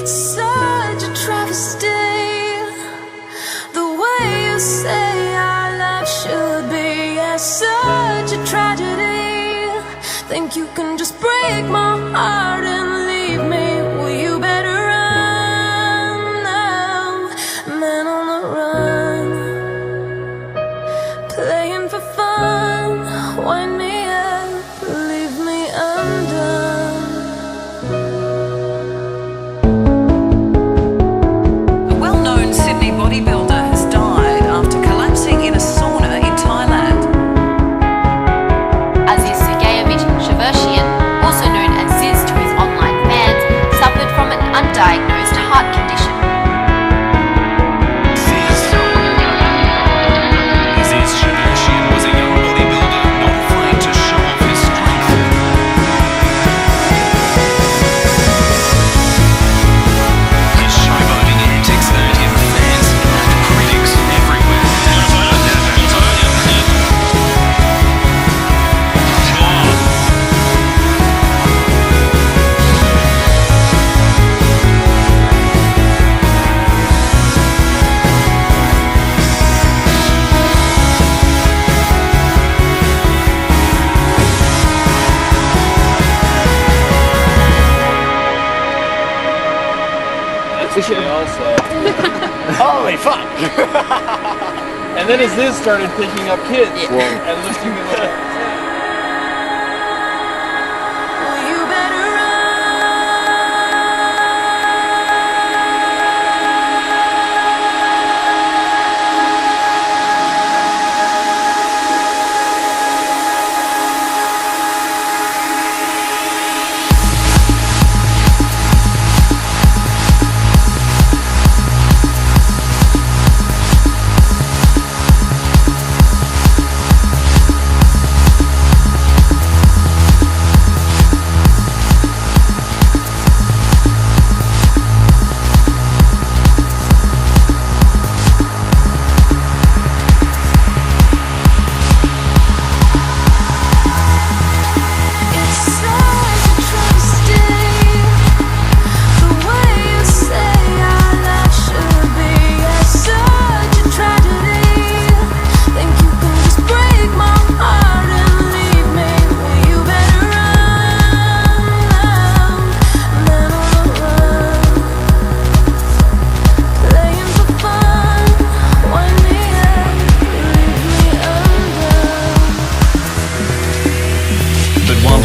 It's such a travesty, the way you say our love should be. Yeah, such a tragedy. Think you can just break my heart and leave me? Well, you better run now, man on the run, playing for fun. Wind me up, leave me undone. A well-known Sydney bodybuilder has died after collapsing in a sauna in Thailand. Zyzz, also known as Zyzz to his online fans, suffered from an undiagnosed heart condition. Zyzz was a young bodybuilder not afraid to show off his strength. His showboating antics earned him fans and critics everywhere. Also, holy fuck! And then as Zyzz started picking up kids and lifting them up. Well, you better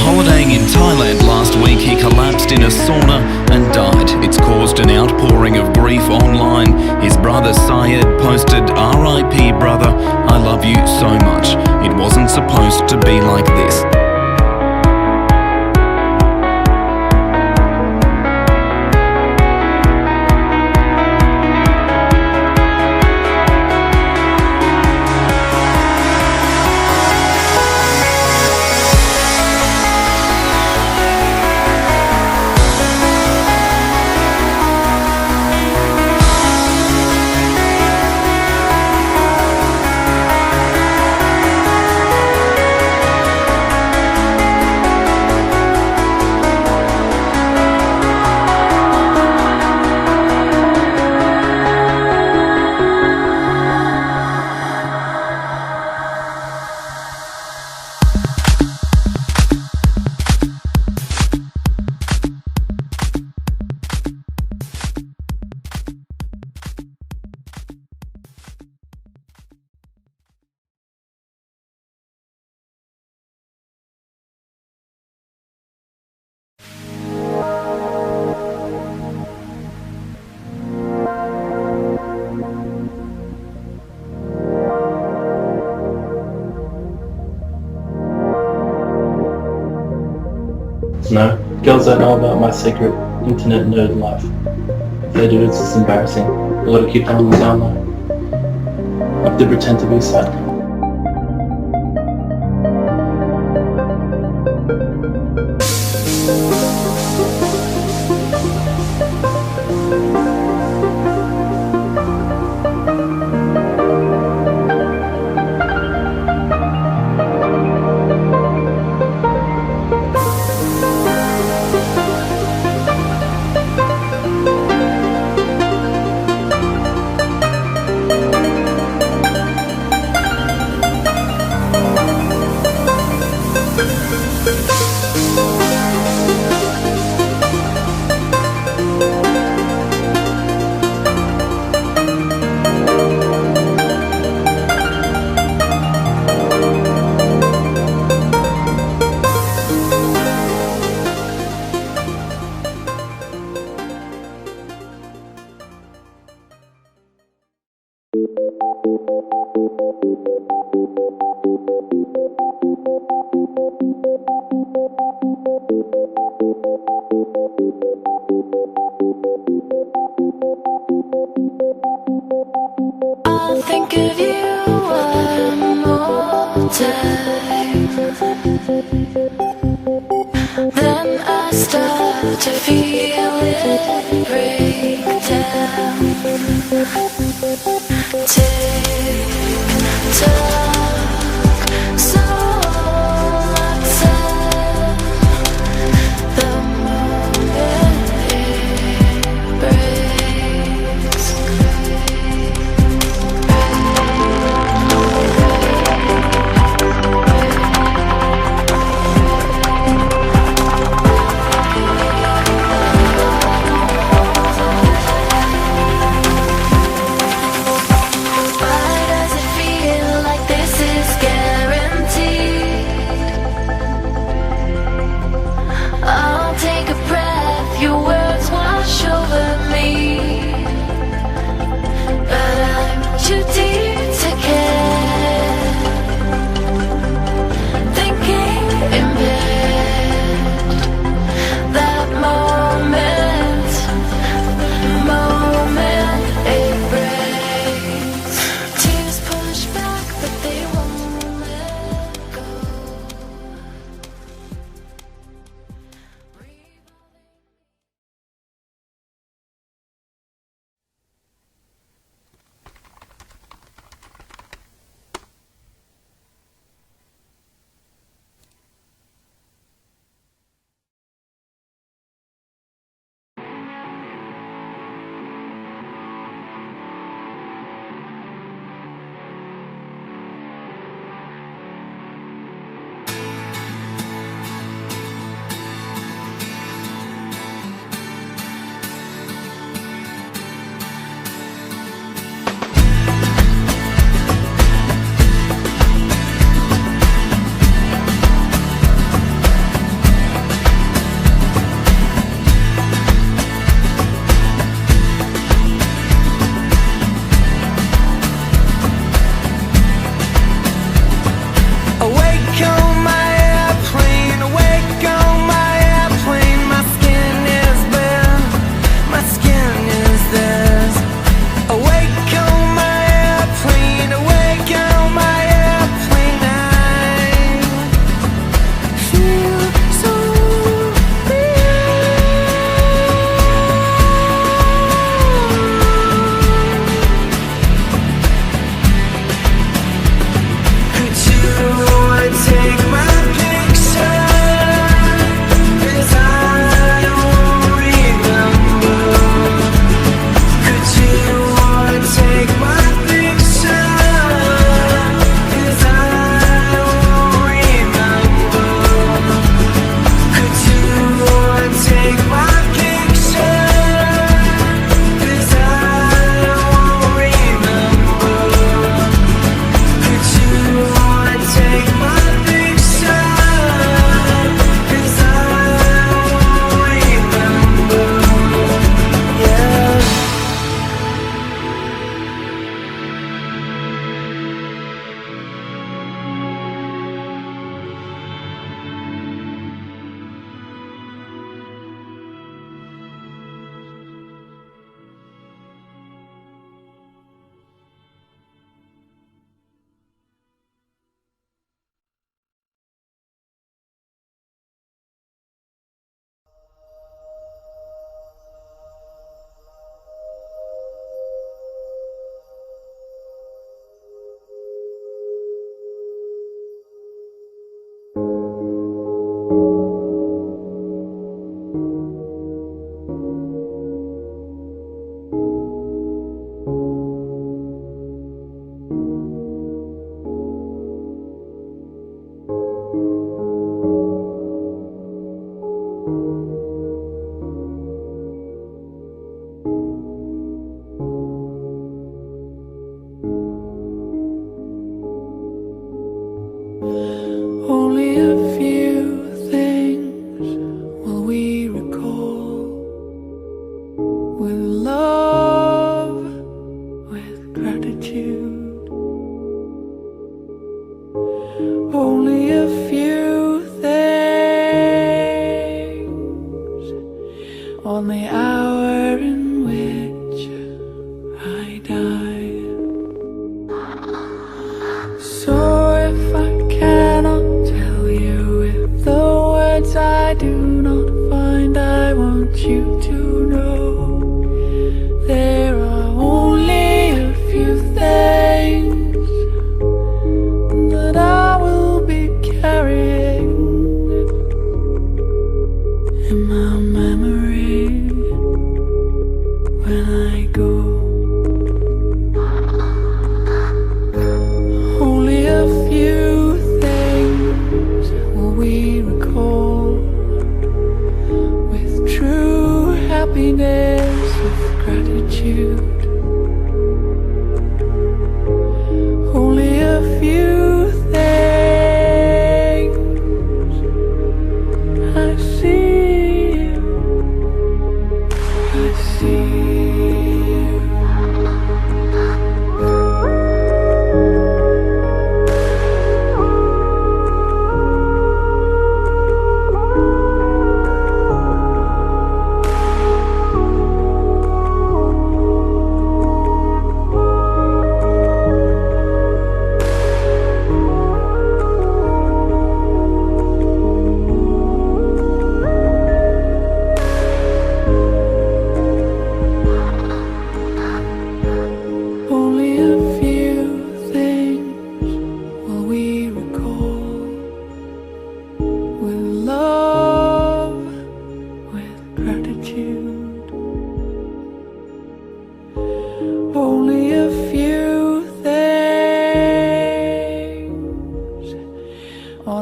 Holidaying in Thailand last week, he collapsed in a sauna and died. It's caused an outpouring of grief online. His brother Syed posted, "R.I.P. brother, I love you so much. It wasn't supposed to be like this." No, girls don't know about my secret internet nerd life. If they do, it's just embarrassing. I gotta keep that on the down low. I have to pretend to be sad. I'll think of you one more time. Then I start to feel it break down. Tick tock, so much time. The moment it breaks.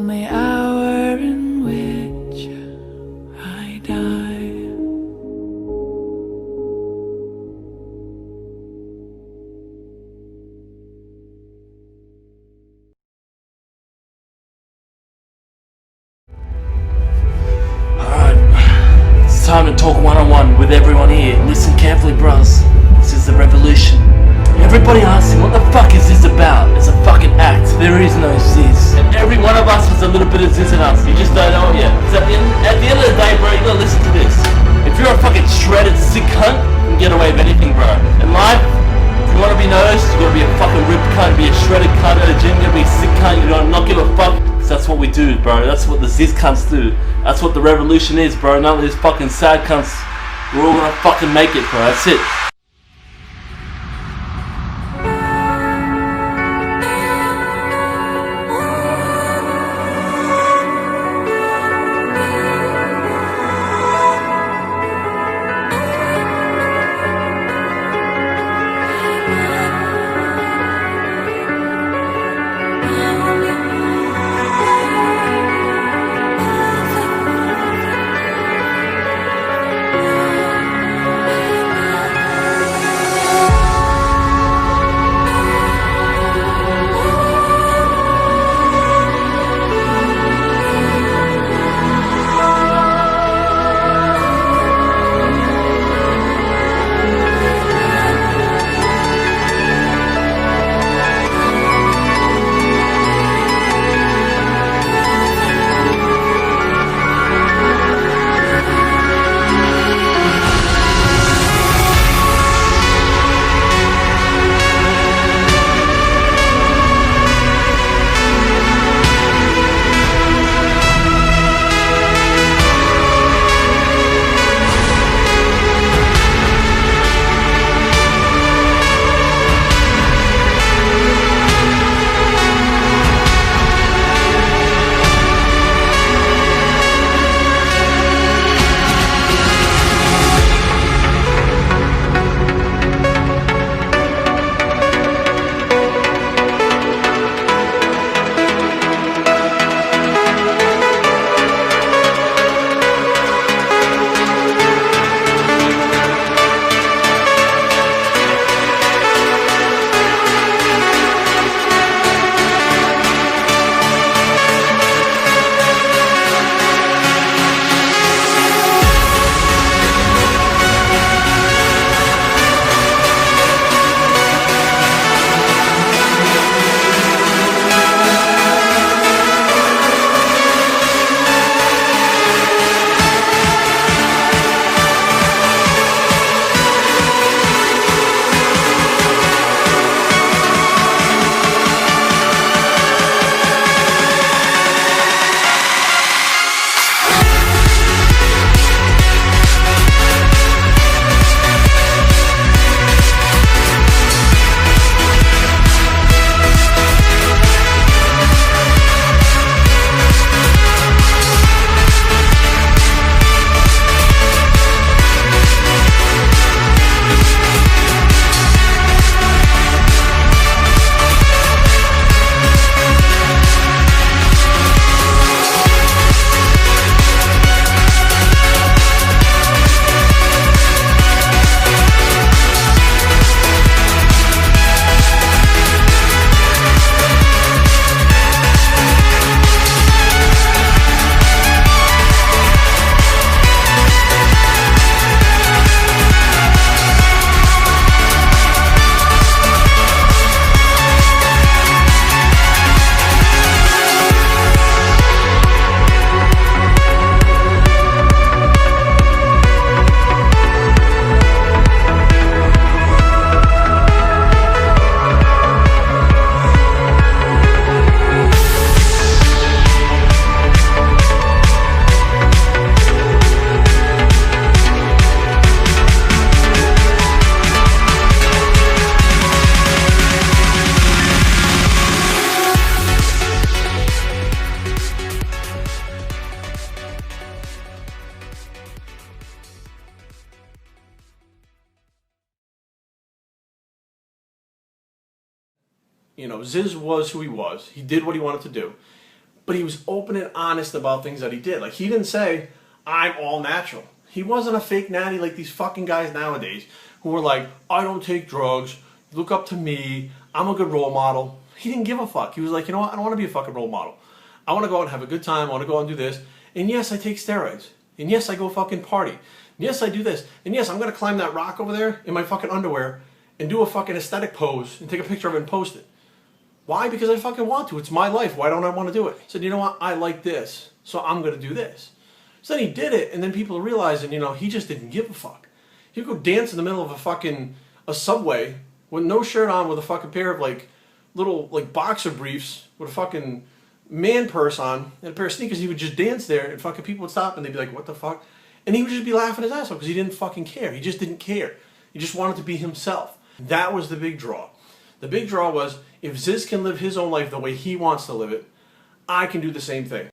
on the hour in which I die. Alright, it's time to talk one-on-one with everyone here. Listen carefully, bros. This is the revolution. Everybody asks him, what the fuck is this about? It's a fucking act. There is no Zyzz. And every one of us has a little bit of Zyzz in us. You just don't know it yet. So at the end of the day, bro, you gotta listen to this. If you're a fucking shredded sick cunt, you can get away with anything, bro. In life, if you wanna be noticed, you gotta be a fucking ripped cunt, be a shredded cunt at a gym, you gotta be a sick cunt, you gotta not give a fuck. So that's what we do, bro. That's what the Zyzz cunts do. That's what the revolution is, bro. None of these fucking sad cunts. We're all gonna fucking make it, bro. That's it. You know, Zyzz was who he was. He did what he wanted to do. but he was open and honest about things that he did. Like, he didn't say, I'm all natural. He wasn't a fake natty like these fucking guys nowadays who were like, I don't take drugs, look up to me, I'm a good role model. He didn't give a fuck. He was like, you know what, I don't want to be a fucking role model. I want to go out and have a good time, I want to go out and do this. And yes, I take steroids. And yes, I go fucking party. And yes, I do this. And yes, I'm going to climb that rock over there in my fucking underwear and do a fucking aesthetic pose and take a picture of it and post it. Why? Because I fucking want to. It's my life. Why don't I want to do it? He said, you know what? I like this, so I'm going to do this. So then he did it, and then people realized, and he just didn't give a fuck. He'd go dance in the middle of a subway with no shirt on, with a fucking pair of little boxer briefs with a fucking man purse on and a pair of sneakers. He would just dance there, and fucking people would stop and they'd be like, what the fuck? And he would just be laughing his ass off because he didn't fucking care. He just didn't care. He just wanted to be himself. That was the big draw. The big draw was, if Zyzz can live his own life the way he wants to live it, I can do the same thing.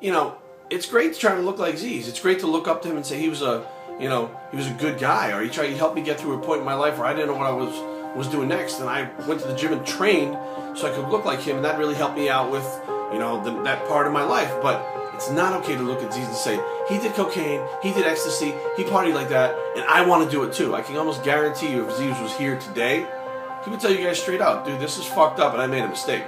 you know, it's great to try to look like Zyzz. It's great to look up to him and say he was a good guy, or he helped me get through a point in my life where I didn't know what I was doing next, and I went to the gym and trained so I could look like him, and that really helped me out with, you know, that part of my life. But it's not okay to look at Zyzz and say, he did cocaine, he did ecstasy, he partied like that, and I want to do it too. I can almost guarantee you if Zyzz was here today, he would tell you guys straight out, dude, this is fucked up and I made a mistake.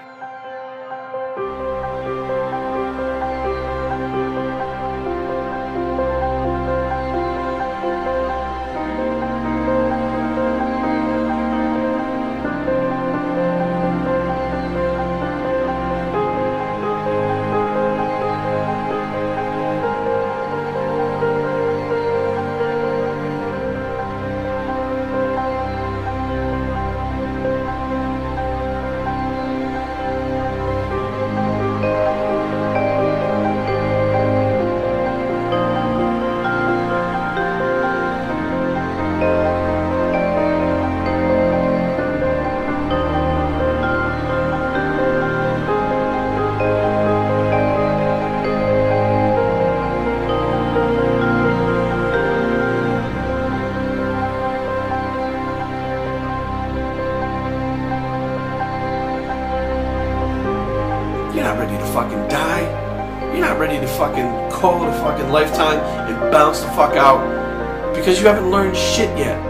You're not ready to fucking die. You're not ready to fucking call it a fucking lifetime and bounce the fuck out because you haven't learned shit yet.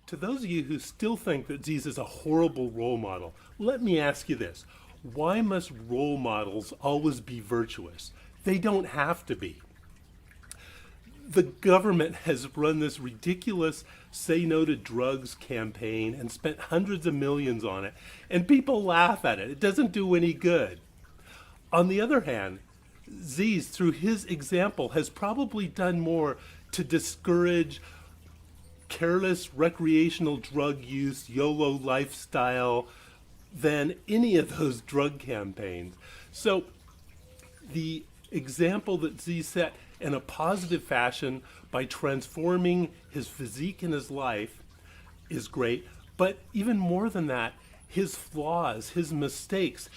To those of you who still think that Zyzz is a horrible role model, let me ask you this. Why must role models always be virtuous? They don't have to be. The government has run this ridiculous Say No to Drugs campaign and spent hundreds of millions on it, and people laugh at it. It doesn't do any good. On the other hand, Zyzz, through his example, has probably done more to discourage careless recreational drug use, YOLO lifestyle, than any of those drug campaigns. So the example that Zyzz set in a positive fashion by transforming his physique and his life is great, but even more than that, his flaws, his mistakes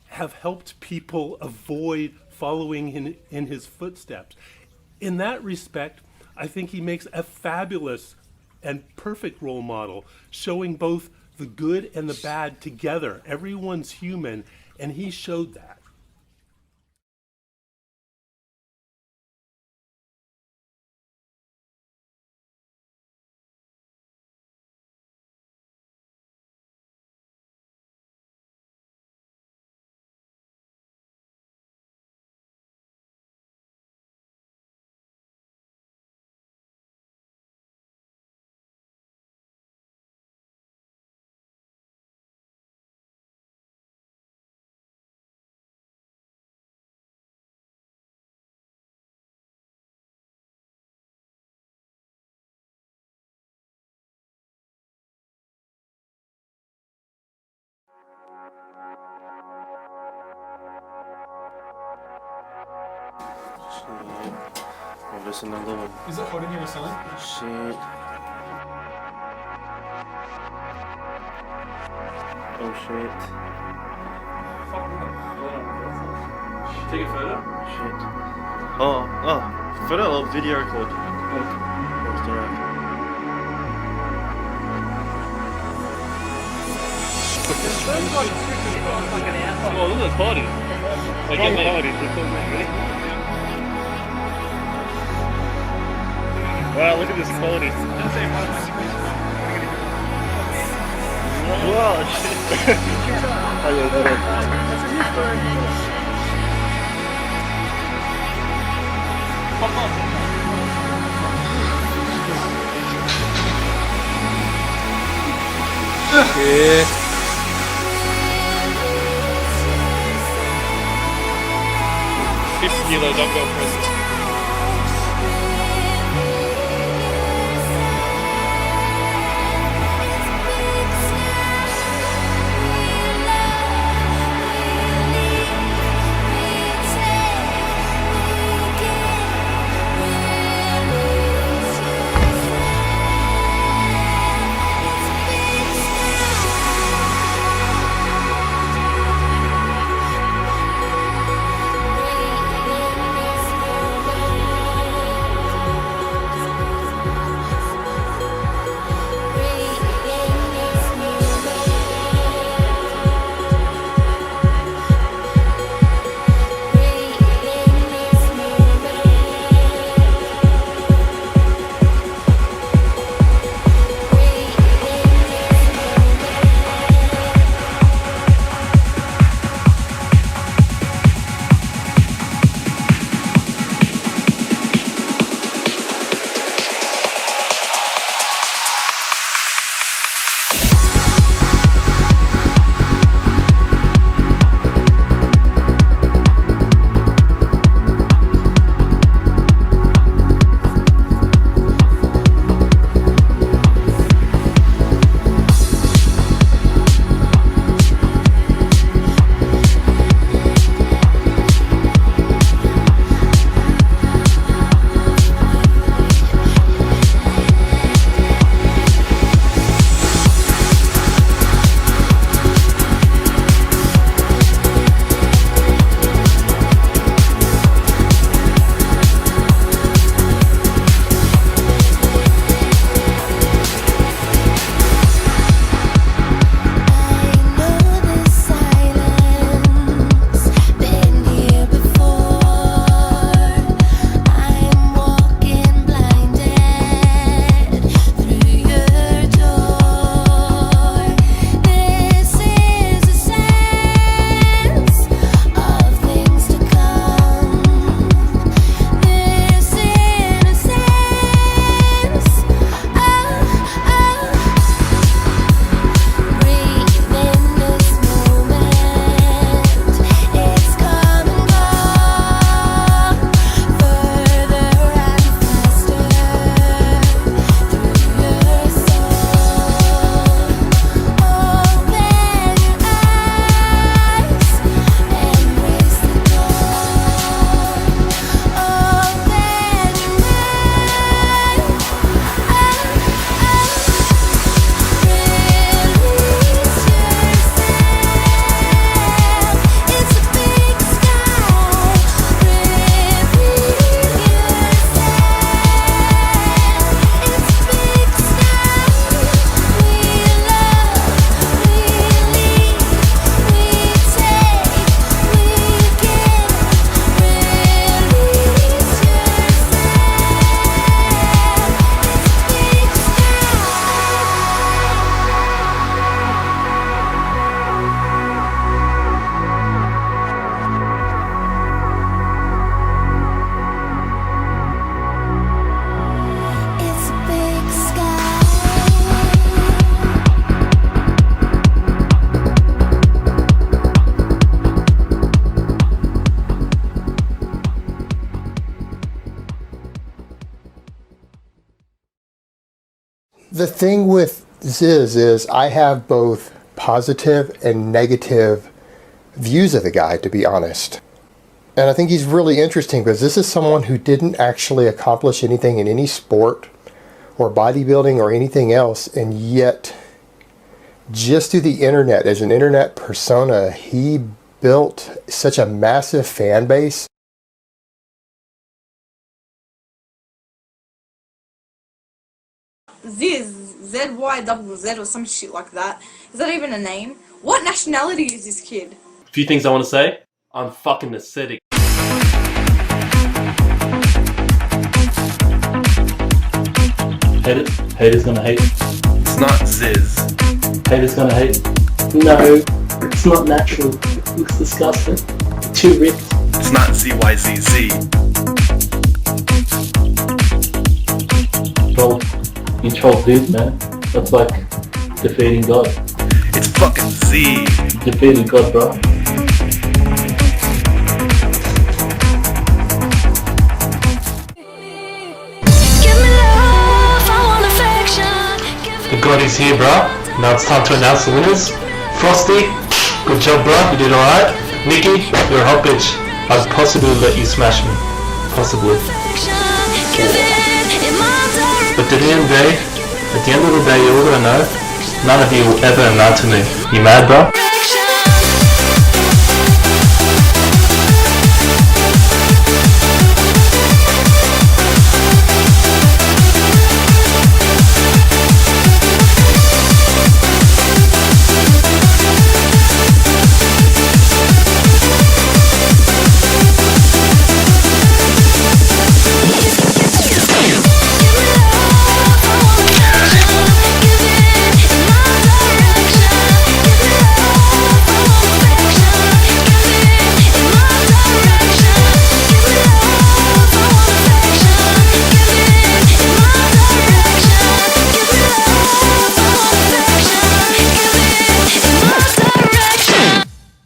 have helped people avoid following in his footsteps. In that respect, I think he makes a fabulous and perfect role model, showing both the good and the bad together. Everyone's human, and he showed that. Oh, there's another one. Is it holding your son? Shit. Oh shit. Take a photo? Shit. Oh, photo or video record? What's the right? Oh, look at the party. Like, get parties. Wow, look at this quality. Whoa, shit. Okay. 50 kilo dumbbell presses. The thing with Zyzz is I have both positive and negative views of the guy, to be honest. And I think he's really interesting because this is someone who didn't actually accomplish anything in any sport or bodybuilding or anything else, and yet just through the internet, as an internet persona, he built such a massive fan base. Zyzz, Z-Y-Z-Z or some shit like that. Is that even a name? What nationality is this kid? A few things I want to say. I'm fucking aesthetic. Haters gonna hate. It's not Zyzz. Haters gonna hate. No, it's not natural. It looks disgusting. Too ripped. It's not ZYZZ. You troll dudes, man. That's like defeating God. It's fucking Z. Defeating God, bro. The God is here, bro. Now it's time to announce the winners. Frosty, good job, bro. You did alright. Nikki, you're a hot bitch. I'd possibly let you smash me. Possibly. But at the end of the day, you're all gonna know, none of you will ever amount to me. You mad, bro?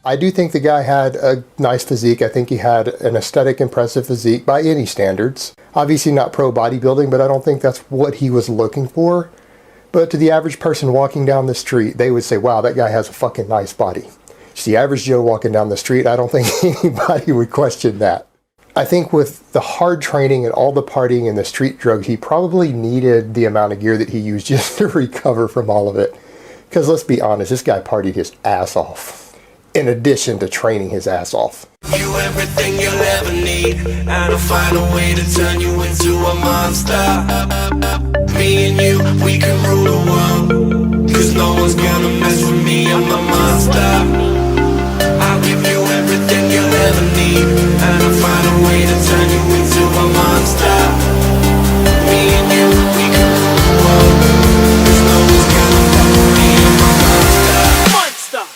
I do think the guy had a nice physique. I think he had an aesthetic, impressive physique by any standards. Obviously not pro bodybuilding, but I don't think that's what he was looking for. But to the average person walking down the street, they would say, wow, that guy has a fucking nice body. Just the average Joe walking down the street, I don't think anybody would question that. I think with the hard training and all the partying and the street drugs, he probably needed the amount of gear that he used just to recover from all of it. Because let's be honest, this guy partied his ass off, in addition to training his ass off. You everything you'll ever need, and I'll find a way to turn you into a monster. Me and you, we can rule the world, cause no one's gonna mess with me, I'm a monster. I'll give you everything you'll ever need, and I'll find a way to turn you into a monster. Me and you, we can rule the world, cause no one's gonna fuck with me, I'm a monster. Monster!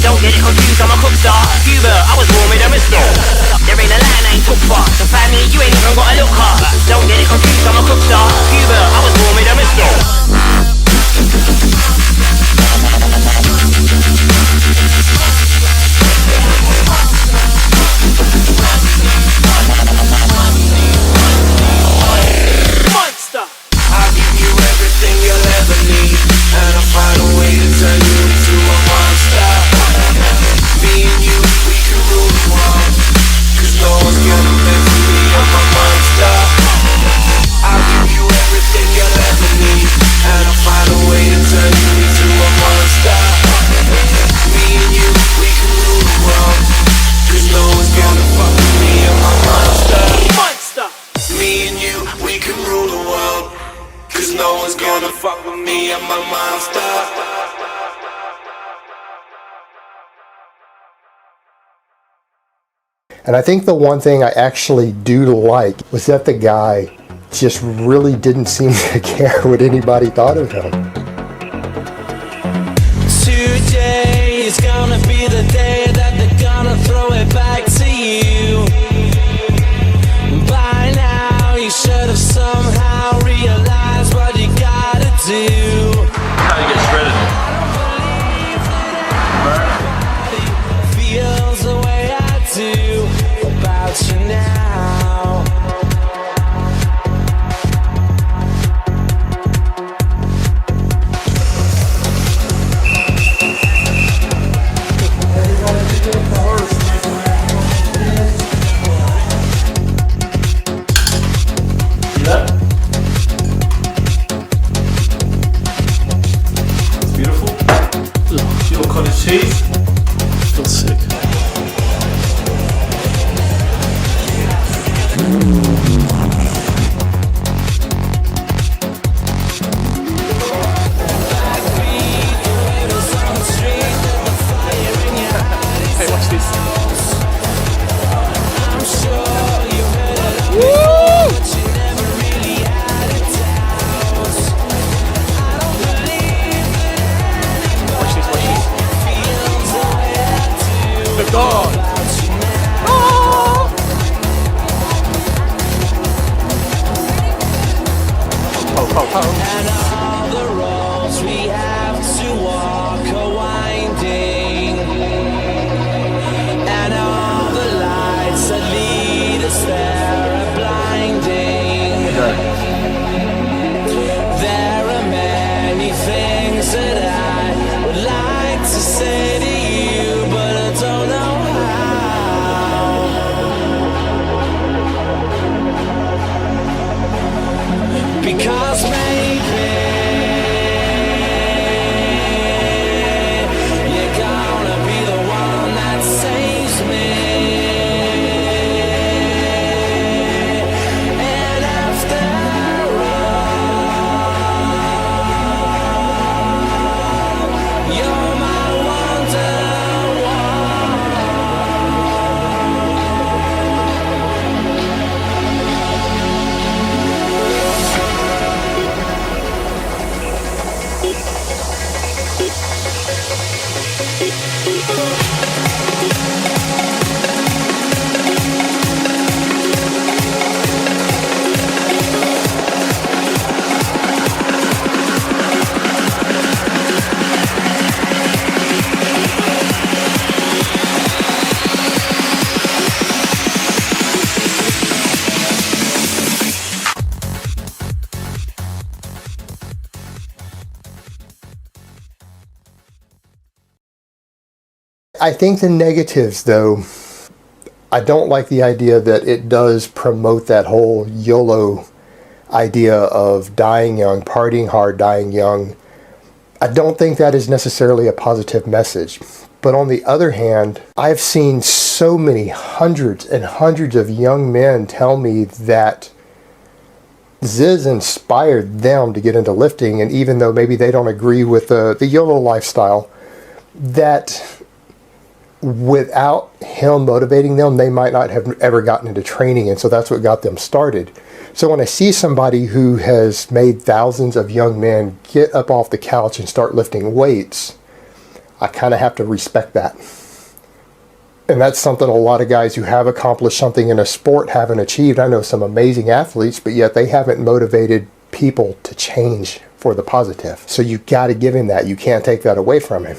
Don't get it confused, I'm a cook star. Cuba, I was born with a mister. There ain't a line I ain't took far. So family, you ain't even got a look hard. Don't get it confused, I'm a cook star. Cuba, I was born with a mister. Monster! I'll give you everything you'll ever need, and I'll find a way to turn you into a monster. Me and you, we can rule the world, cause no one's gonna mess with me, I'm a monster. I'll give you everything you'll ever need, and I'll find a way to turn you into a monster. Me and you, we can rule the world, cause no one's gonna fuck with me, I'm a monster. Monster! Me and you, we can rule the world, cause no one's gonna fuck with me, I'm a monster. And I think the one thing I actually do like was that the guy just really didn't seem to care what anybody thought of him. Today is gonna be the day that they're gonna throw it back to you. By now you should have somehow realized what you gotta do. How you get shredded? Feels the way I do about you now. teeth. Feel sick. Hey, watch this. Watch this, watch this. The God. Ho, ho, ho. And all the roads we have to walk are winding, and all the lights that lead us there are blinding. There are many things that I would like to say to you, but I don't know how. Because maybe you're gonna be the one that saves me. And after all, you're my I think the negatives, though, I don't like the idea that it does promote that whole YOLO idea of dying young, partying hard, dying young. I don't think that is necessarily a positive message. But on the other hand, I've seen so many hundreds and hundreds of young men tell me that Zyzz inspired them to get into lifting, and even though maybe they don't agree with the YOLO lifestyle, that without him motivating them, they might not have ever gotten into training, and so that's what got them started. So when I see somebody who has made thousands of young men get up off the couch and start lifting weights, I kind of have to respect that. And that's something a lot of guys who have accomplished something in a sport haven't achieved. I know some amazing athletes, but yet they haven't motivated people to change for the positive. So you got to give him that. You can't take that away from him.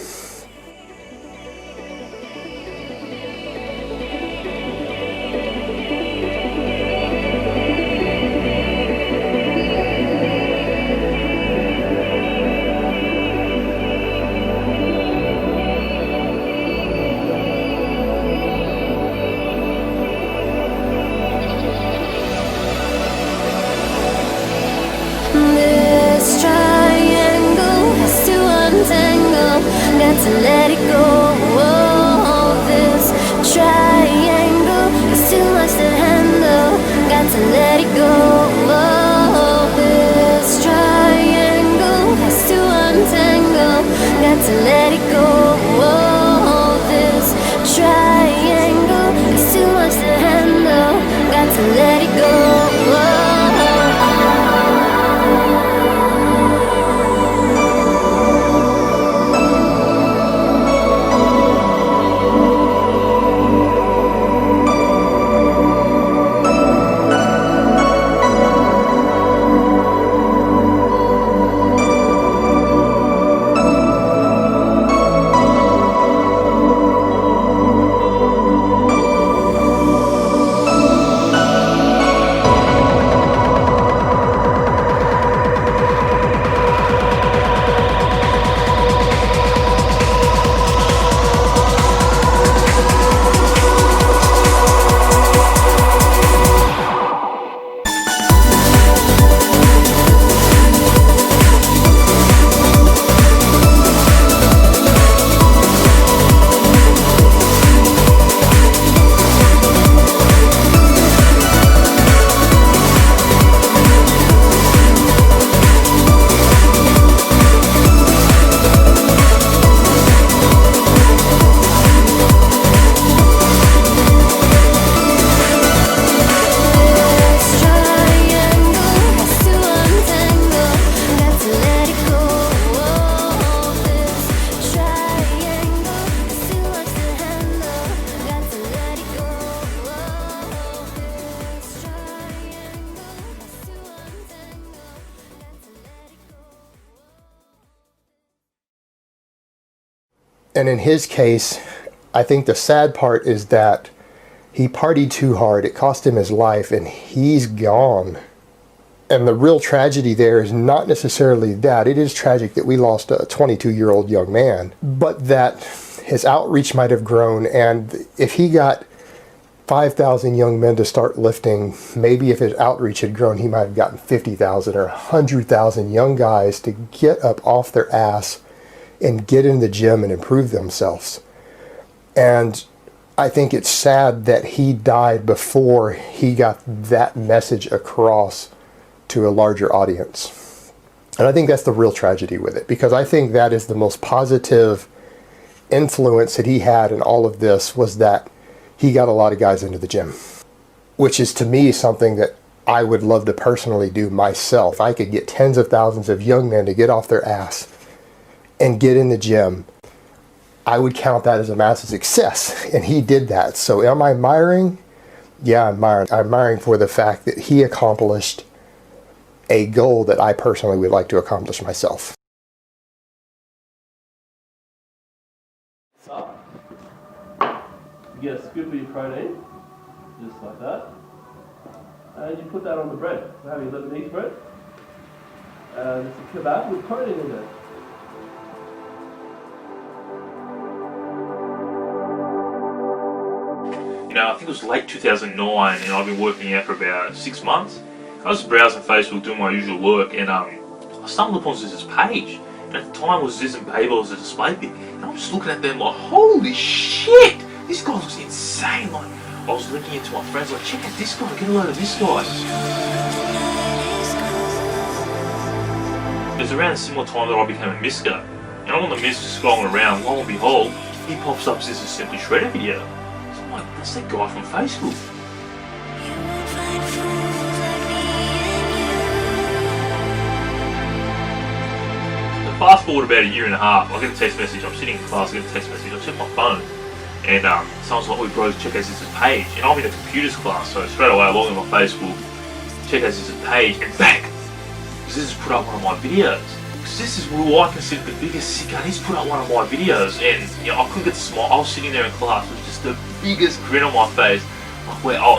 This triangle has to untangle, got to let it go. Oh, this triangle is too much to handle, got to let it go. Oh, this triangle has to untangle, got to let it go. Oh, this triangle is too much to handle, got to let it go. And in his case, I think the sad part is that he partied too hard. It cost him his life, and he's gone. And the real tragedy there is not necessarily that. It is tragic that we lost a 22-year-old young man, but that his outreach might have grown, and if he got 5,000 young men to start lifting, maybe if his outreach had grown, he might have gotten 50,000 or 100,000 young guys to get up off their ass and get in the gym and improve themselves. And I think it's sad that he died before he got that message across to a larger audience. And I think that's the real tragedy with it, because I think that is the most positive influence that he had in all of this, was that he got a lot of guys into the gym, which is to me something that I would love to personally do myself. If I could get tens of thousands of young men to get off their ass and get in the gym, I would count that as a massive success. And he did that. So am I admiring? Yeah, I'm admiring for the fact that he accomplished a goal that I personally would like to accomplish myself. You get a scoop of your protein, just like that, and you put that on the bread. We're having Lebanese bread, and it's a kebab with protein in it. You know, I think it was late 2009, and I've been working out for about 6 months. I was browsing Facebook, doing my usual work, and I stumbled upon Zyzz's page. And at the time, it was Zyzz and Baby as a display pic, and I'm just looking at them like, holy shit! This guy looks insane. Like, I was linking it to my friends, like, check out this guy, get a load of this guy. It was around a similar time that I became a Misker, and I'm on the Misker scrolling around, lo and behold, he pops up Zyzz's Simply Shredded video. So I'm like, that's that guy from Facebook. So fast forward about a year and a half, I get a text message, I'm sitting in class, I get a text message, I check my phone, and someone's like, oh bros, check out Zyzz's page, and I'm in a computers class, so straight away I log in my Facebook, check out Zyzz's page, and bang! Zyzz put up one of my videos. Because this is who I consider the biggest sicko. He's put up one of my videos, and you know, I couldn't get the smile. I was sitting there in class with just the biggest grin on my face, like where I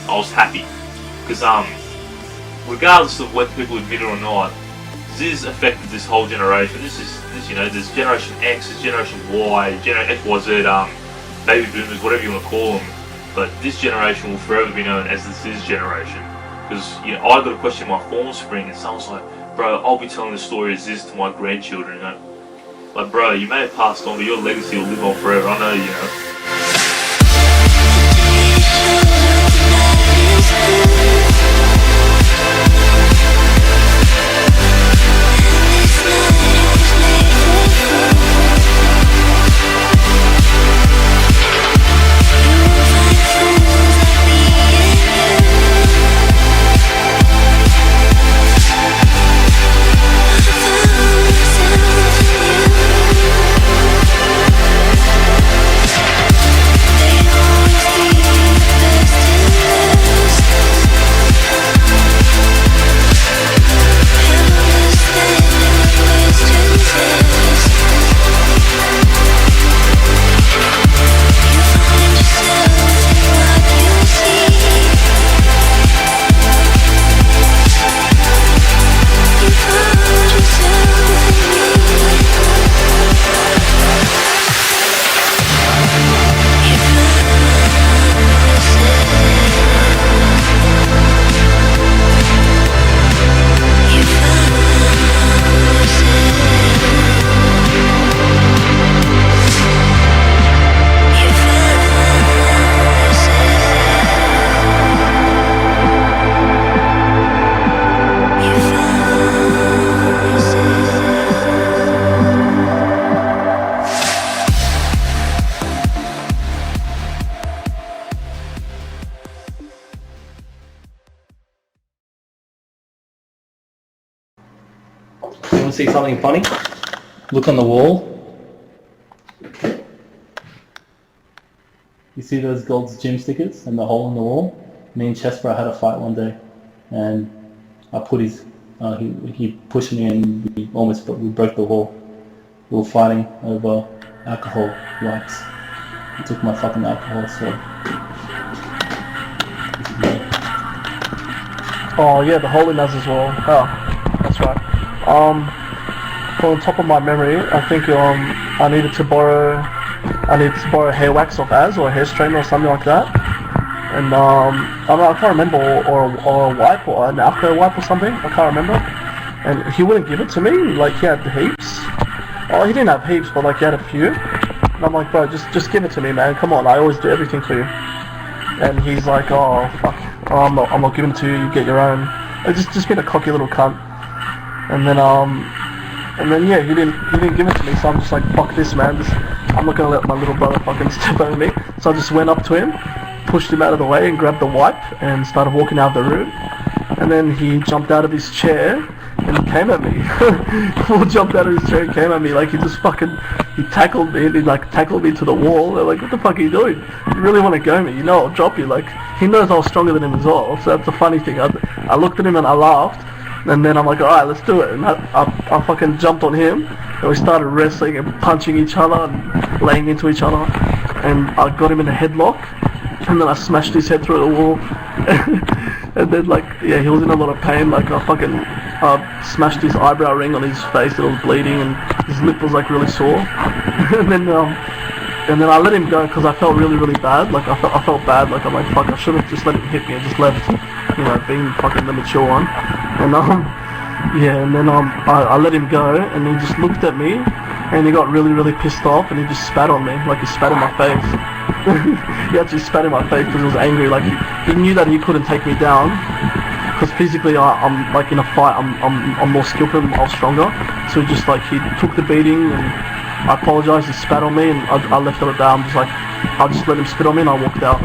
was happy, because regardless of whether people admit it or not, Zyzz affected this whole generation. There's Generation X, there's Generation Y, X, Y, Z, baby boomers, whatever you want to call them. But this generation will forever be known as the Zyzz generation. Because I got a question in my form spring, and someone's like, bro, I'll be telling the story of Zyzz to my grandchildren. Like, bro, you may have passed on, but your legacy will live on forever. I know, You want to see something funny? Look on the wall. You see those Gold's Gym stickers and the hole in the wall? Me and Chesper had a fight one day, and I put his, he pushed me and we broke the wall. We were fighting over alcohol wipes. He took my fucking alcohol, so... Oh yeah, the holiness as well. Oh, that's right. From the top of my memory, I think I needed to borrow hair wax off Az or a hair straightener or something like that. And I can't remember, or a wipe or an alcohol wipe or something. I can't remember. And he wouldn't give it to me. Like he had heaps. Oh, he didn't have heaps, but like he had a few. And I'm like, bro, just give it to me, man. Come on, I always do everything for you. And he's like, oh fuck, oh, I'm not giving it to you. You get your own. Like, just being a cocky little cunt. And then yeah, he didn't give it to me. So I'm just like, fuck this, man. I'm not gonna let my little brother fucking step over me. So I just went up to him, pushed him out of the way, and grabbed the wipe and started walking out of the room. And then he jumped out of his chair and he came at me. He jumped out of his chair and came at me. Like he tackled me, and he like tackled me to the wall. They're like, what the fuck are you doing? You really want to go me? You know I'll drop you. Like he knows I was stronger than him as well. So that's the funny thing. I looked at him and I laughed. And then I'm like, alright, let's do it. And I fucking jumped on him. And we started wrestling and punching each other and laying into each other. And I got him in a headlock. And then I smashed his head through the wall. And then like, yeah, he was in a lot of pain. Like I fucking smashed his eyebrow ring on his face. It was bleeding and his lip was like really sore. And then I let him go because I felt really, really bad. Like I felt bad. Like I'm like, fuck, I should have just let him hit me and just left. You know, being fucking the mature one. And yeah, and then I let him go, and he just looked at me, and he got really, really pissed off, and he just spat on me, like he spat in my face. He actually spat in my face because he was angry. Like he knew that he couldn't take me down, because physically I'm like in a fight, I'm more skillful, I was stronger. So he just like he took the beating, and I apologized. He spat on me, and I left it at that. I'm just like, I just let him spit on me, and I walked out.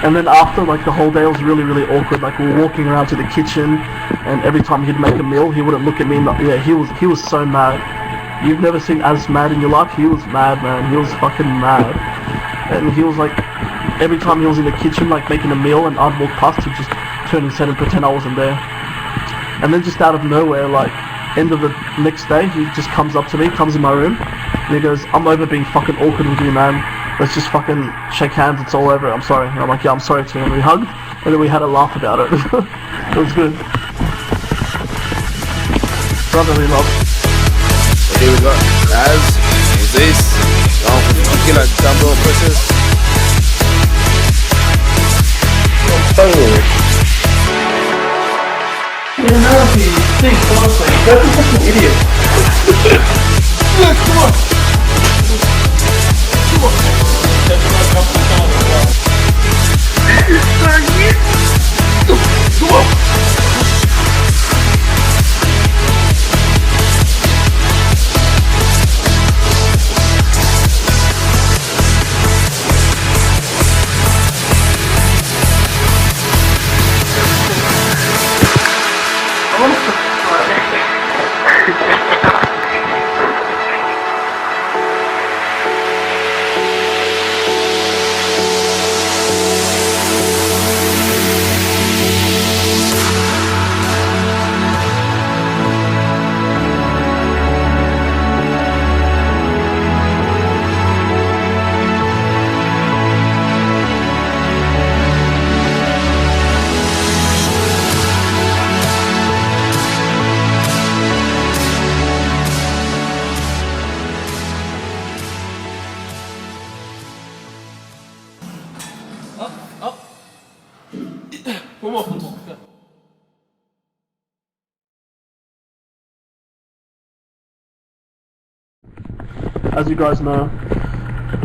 And then after, like, the whole day was really, really awkward. Like, we were walking around to the kitchen, and every time he'd make a meal, he wouldn't look at me. Yeah, he was so mad. You've never seen as mad in your life? He was mad, man. He was fucking mad. And he was like, every time he was in the kitchen, like, making a meal, and I'd walk past, he'd just turn his head and pretend I wasn't there. And then just out of nowhere, like, end of the next day, he just comes up to me, comes in my room, and he goes, I'm over being fucking awkward with you, man. Let's just fucking shake hands, it's all over, I'm sorry. And I'm like, yeah, I'm sorry too. And we hugged, and then we had a laugh about it. It was good. Brotherly love. So here we go. Az, Zyzz, looking like dumb little pussies. Yeah, no, he thinks honestly. That's a fucking idiot. Look, come on. Come on. Come on. As you guys know,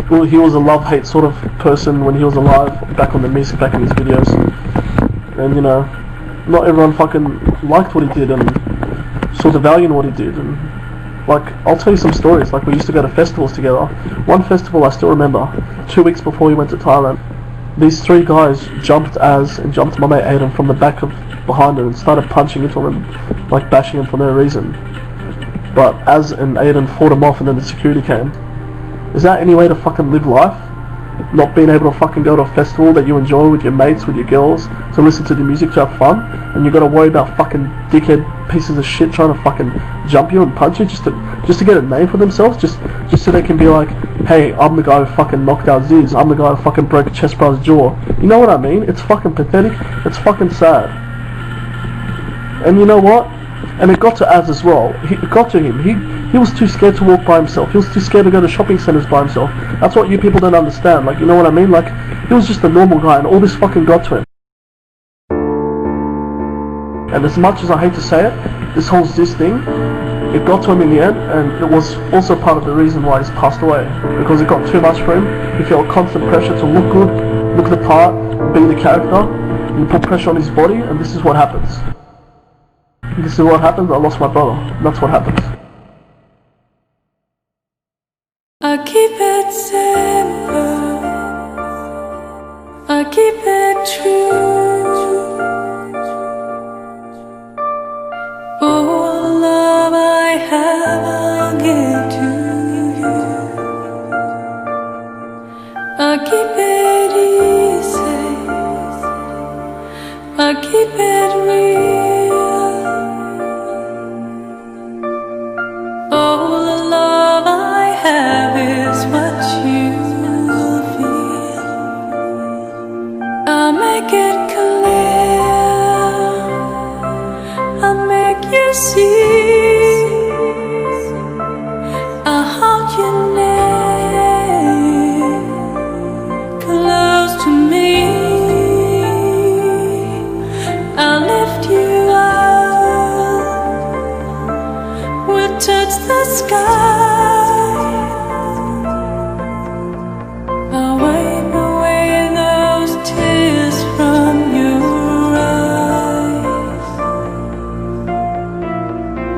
well, he was a love-hate sort of person when he was alive, back on the music, back in his videos. And you know, not everyone fucking liked what he did and saw the value in what he did. And like, I'll tell you some stories. Like, we used to go to festivals together. One festival I still remember, 2 weeks before we went to Thailand, these 3 guys jumped Az and jumped my mate Aiden from the back of behind him and started punching into him, like bashing him for no reason. But Az and Aiden fought him off, and then the security came. Is that any way to fucking live life? not being able to fucking go to a festival that you enjoy with your mates, with your girls, to listen to the music to have fun, and you got to worry about fucking dickhead pieces of shit trying to fucking jump you and punch you just to get a name for themselves, just so they can be like, hey, I'm the guy who fucking knocked out Zyzz, I'm the guy who fucking broke Chess Bros' jaw. You know what I mean? It's fucking pathetic. It's fucking sad. And you know what? And it got to Az as well. It got to him. He was too scared to walk by himself. He was too scared to go to shopping centres by himself. That's what you people don't understand. Like, you know what I mean? Like, he was just a normal guy and all this fucking got to him. And as much as I hate to say it, this whole Zyzz thing, it got to him in the end, and it was also part of the reason why he's passed away. Because it got too much for him. He felt constant pressure to look good, look the part, be the character, and he put pressure on his body, and this is what happens. This is what happens. I lost my brother. That's what happens. I keep it simple, I keep it true. All the love I have I'll give to you. I keep it easy, I keep it real. All the love I have is what you feel. I'll make it clear, I'll make you see. I'll hold you near, close to me. I'll lift you up, we'll touch the sky. I'll wipe away those tears from your eyes.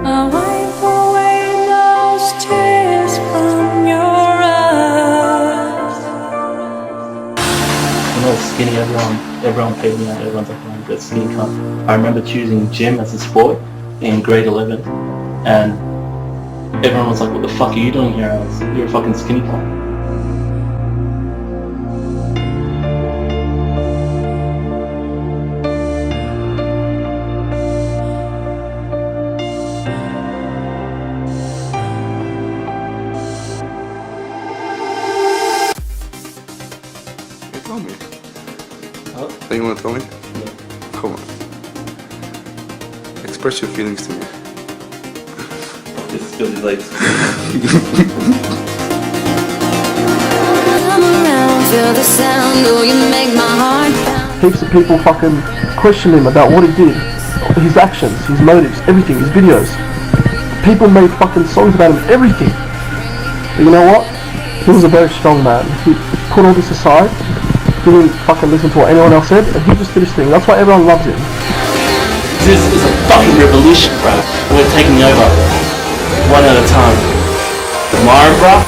I'll wipe away those tears from your eyes. When I was skinny, everyone paid me out. Everyone's like, oh, that skinny cunt. I remember choosing gym as a sport in grade 11, and everyone was like, what the fuck are you doing here, Alex? You're a fucking skinny cunt. Tell me. Huh? You want to tell me? Yeah. Come on. Express your feelings to me. It's still late. Come around, feel the sound, oh you make my heart pound. Heaps of people fucking question him about what he did, his actions, his motives, everything, his videos. People made fucking songs about him, everything. But you know what? He was a very strong man. He put all this aside, didn't fucking listen to what anyone else said, and he just did his thing. That's why everyone loves him. This is a fucking revolution, bro. We're taking over. One at a time. Tomorrow, bro.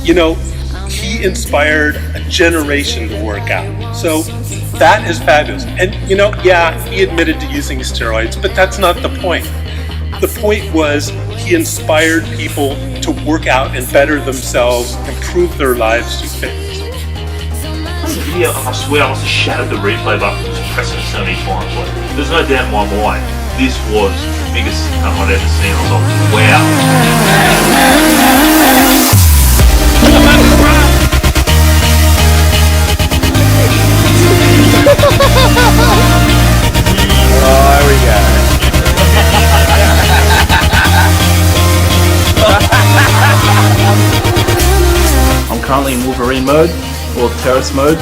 You know, he inspired a generation to work out. So that is fabulous. And, you know, yeah, he admitted to using steroids, but that's not the point. The point was he inspired people to work out and better themselves, improve their lives through fitness. Yeah, I swear I must have shattered the replay button just pressing it so many times. Like, there's no doubt in my mind, this was the biggest I'd ever seen. I was like, wow. Oh, there we go. I'm currently in Wolverine mode, or terrorist mode. I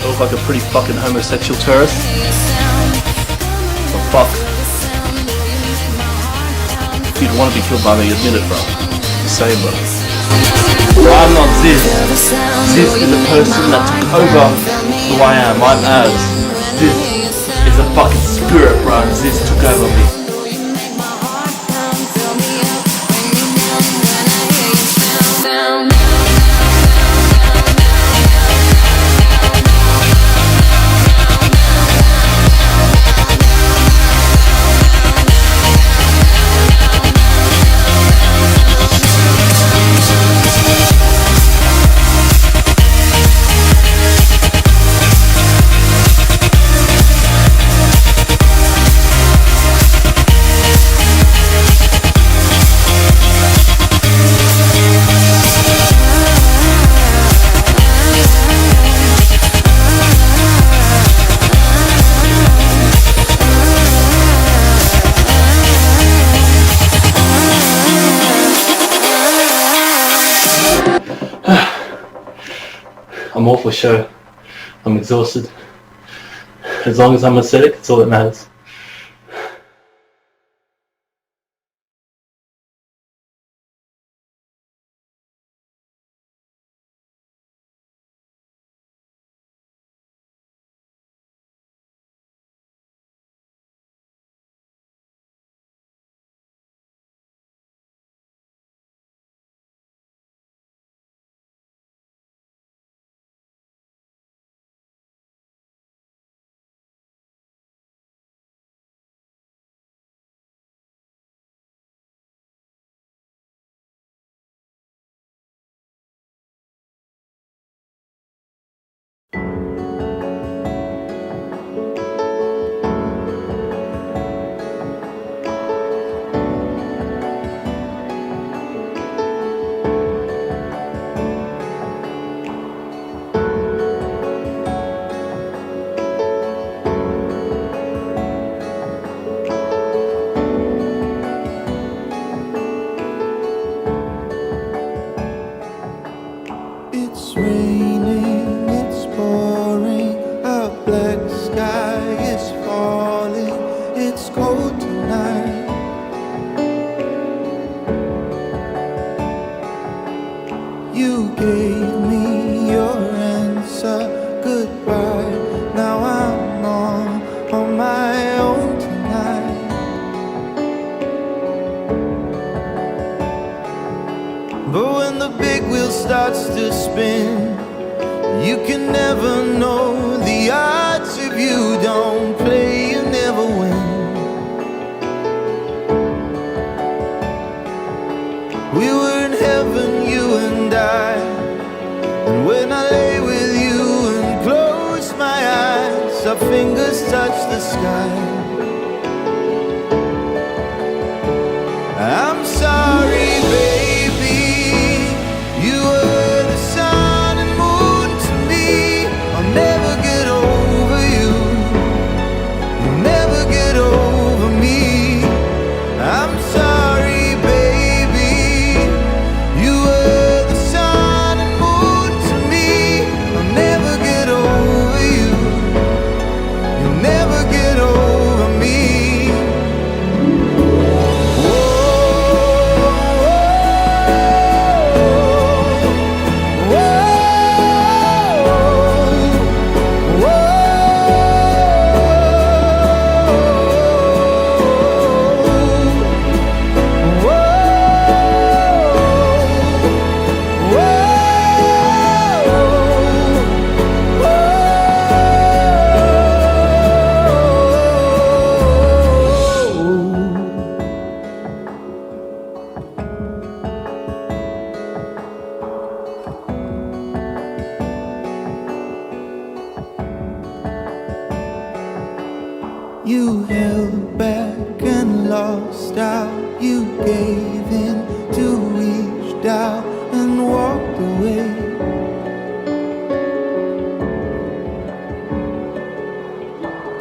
look like a pretty fucking homosexual terrorist. But fuck. If you'd want to be killed by me, admit it, bro. Just say it, bro. I'm not Zyzz. Zyzz is a person that took over who I am. I'm Az. Zyzz is a fucking spirit, bro. And Zyzz took over me. I'm off for show. I'm exhausted. As long as I'm aesthetic, it's all that matters. It's raining, it's pouring, a black sky is falling, it's cold tonight. You gave me your answer, goodbye, now I'm on my own tonight. But when the big wheel starts to spin, you can never know the odds. If you don't play, you never win. We were in heaven, you and I, and when I lay with you and close my eyes, our fingers touch the sky. I'm sorry, baby, you were the sun and moon to me. I'll never get over you, you'll never get over me. I'm sorry, baby, you were the sun and moon to me. I'll never get over you, you'll never get over me. You held back and lost out. You gave in to reach out and walked away.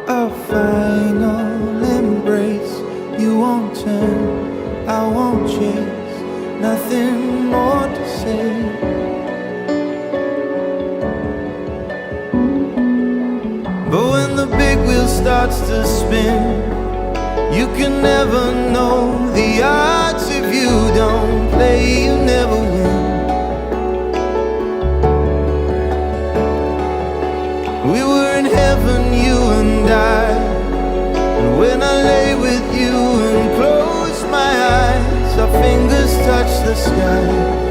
A final embrace. You won't turn, I won't chase. Nothing more to say. But when the big wheel starts to spin, you can never know the odds. If you don't play, you never win. the sky.